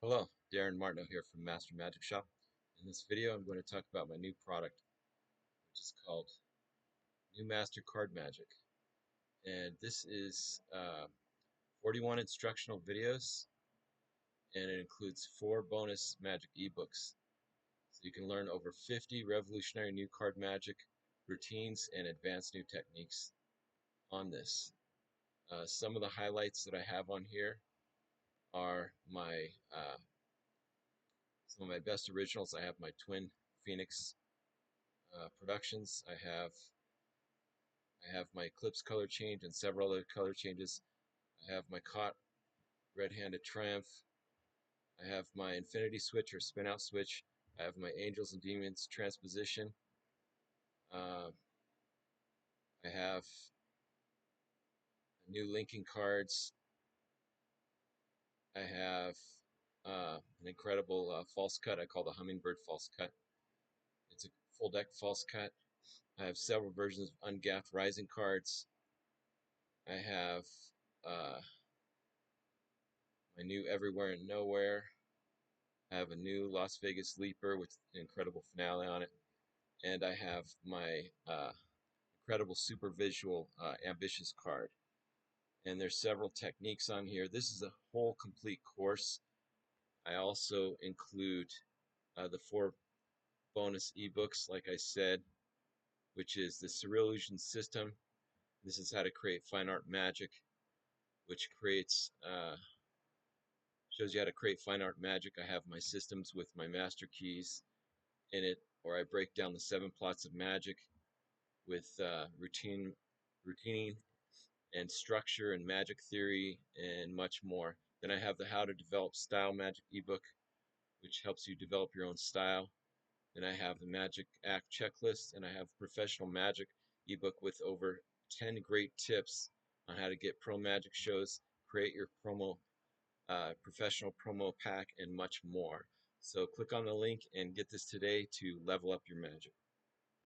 Hello, Darin Martineau here from Master Magic Shop. In this video, I'm going to talk about my new product, which is called New Master Card Magic. And this is 41 instructional videos, and it includes 4 bonus magic ebooks. So you can learn over 50 revolutionary new card magic routines and advanced new techniques on this. Some of the highlights that I have on here are some of my best originals. I have my Twin Phoenix productions. I have my Eclipse color change and several other color changes. I have my Caught Red-Handed Triumph. I have my Infinity Switch or Spin Out Switch. I have my Angels and Demons Transposition. Uh, I have new linking cards. I have an incredible false cut I call the Hummingbird false cut. It's a full deck false cut. I have several versions of ungaffed Rising cards. I have uh, my new Everywhere and Nowhere. I have a new Las Vegas Leaper with an incredible finale on it, and I have my incredible super visual ambitious card. And there's several techniques on here. This is a whole complete course. I also include the 4 bonus ebooks, like I said, which is the Surreal Illusion System. This is how to create fine art magic, which shows you how to create fine art magic. I have my systems with my master keys in it, or I break down the 7 plots of magic with routining, and structure and magic theory and much more. Then I have the How to Develop Style Magic ebook, which helps you develop your own style. Then I have the Magic Act checklist, and I have Professional Magic ebook with over 10 great tips on how to get pro magic shows, create your professional promo pack, and much more. So click on the link and get this today to level up your magic.